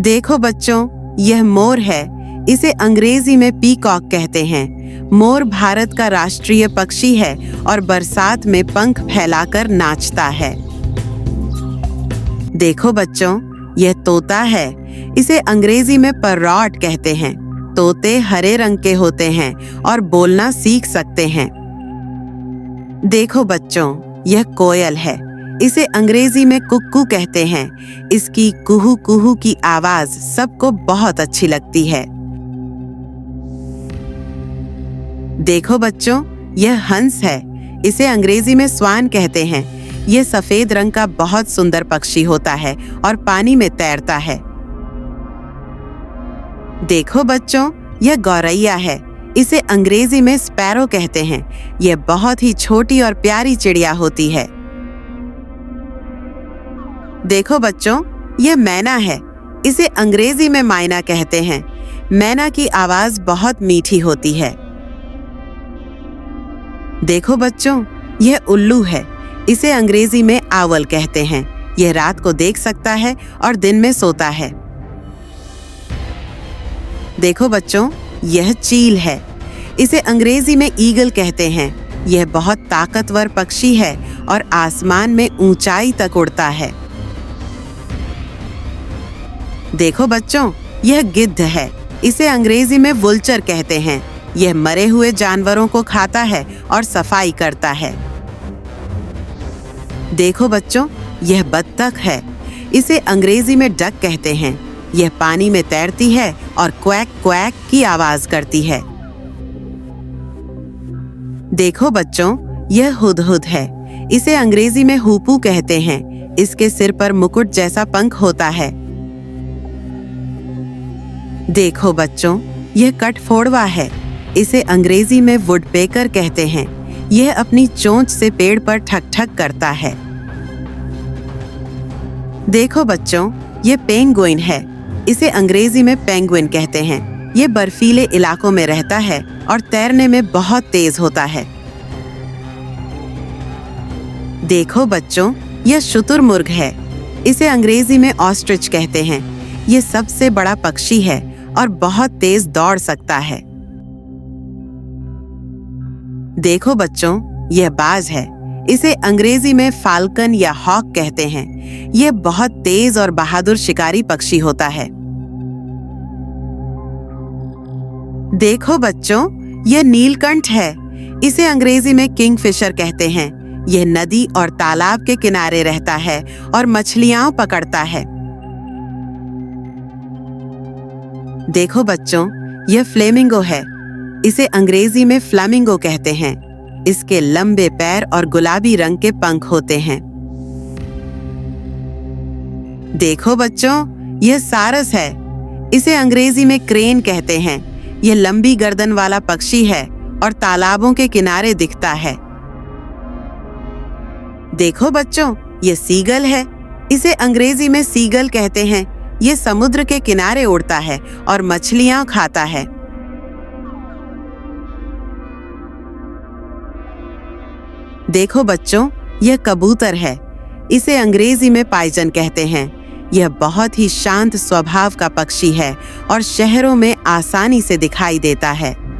देखो बच्चों, यह मोर है। इसे अंग्रेजी में पीकॉक कहते हैं। मोर भारत का राष्ट्रीय पक्षी है और बरसात में पंख फैलाकर नाचता है। देखो बच्चों, यह तोता है। इसे अंग्रेजी में पैरॉट कहते हैं। तोते हरे रंग के होते हैं और बोलना सीख सकते हैं। देखो बच्चों, यह कोयल है। इसे अंग्रेजी में कुक्कू कहते हैं। इसकी कुहू कुहू की आवाज सबको बहुत अच्छी लगती है। देखो बच्चों, यह हंस है। इसे अंग्रेजी में स्वान कहते हैं। यह सफेद रंग का बहुत सुंदर पक्षी होता है और पानी में तैरता है। देखो बच्चों, यह गौरैया है। इसे अंग्रेजी में स्पैरो कहते हैं। यह बहुत ही छोटी और प्यारी चिड़िया होती है। देखो बच्चों, यह मैना है। इसे अंग्रेजी में माइना कहते हैं। मैना की आवाज बहुत मीठी होती है। देखो बच्चों, यह उल्लू है। इसे अंग्रेजी में आउल कहते हैं। यह रात को देख सकता है और दिन में सोता है। देखो बच्चों, यह चील है। इसे अंग्रेजी में ईगल कहते हैं। यह बहुत ताकतवर पक्षी है और आसमान में ऊंचाई तक उड़ता है। देखो बच्चों, यह गिद्ध है। इसे अंग्रेजी में वुल्चर कहते हैं। यह मरे हुए जानवरों को खाता है और सफाई करता है। देखो बच्चों, यह बत्तख है। इसे अंग्रेजी में डक कहते हैं। यह पानी में तैरती है और क्वैक क्वैक की आवाज करती है। देखो बच्चों, यह हुदहुद है। इसे अंग्रेजी में हूपू कहते हैं। इसके सिर पर मुकुट जैसा पंख होता है। देखो बच्चों, यह कठफोड़वा है। इसे अंग्रेजी में वुडपेकर कहते हैं। यह अपनी चोंच से पेड़ पर ठक ठक करता है। देखो बच्चों, यह पेंगुइन है। इसे अंग्रेजी में पेंगुइन कहते हैं। यह बर्फीले इलाकों में रहता है और तैरने में बहुत तेज होता है। देखो बच्चों, यह शुतुरमुर्ग है। इसे अंग्रेजी में ऑस्ट्रिच कहते हैं। यह सबसे बड़ा पक्षी है और बहुत तेज दौड़ सकता है। देखो बच्चों, यह बाज है। इसे अंग्रेजी में फाल्कन या हॉक कहते हैं। यह बहुत तेज और बहादुर शिकारी पक्षी होता है। देखो बच्चों, यह नीलकंठ है। इसे अंग्रेजी में किंगफिशर कहते हैं। यह नदी और तालाब के किनारे रहता है और मछलियां पकड़ता है। देखो बच्चों, यह फ्लेमिंगो है। इसे अंग्रेजी में फ्लामिंगो कहते हैं। इसके लंबे पैर और गुलाबी रंग के पंख होते हैं। देखो बच्चों, यह सारस है। इसे अंग्रेजी में क्रेन कहते हैं। यह लंबी गर्दन वाला पक्षी है और तालाबों के किनारे दिखता है। देखो बच्चों, यह सीगल है। इसे अंग्रेजी में सीगल कहते हैं। यह समुद्र के किनारे उड़ता है और मछलियां खाता है। देखो बच्चों, यह कबूतर है। इसे अंग्रेजी में पाइजन कहते हैं। यह बहुत ही शांत स्वभाव का पक्षी है और शहरों में आसानी से दिखाई देता है।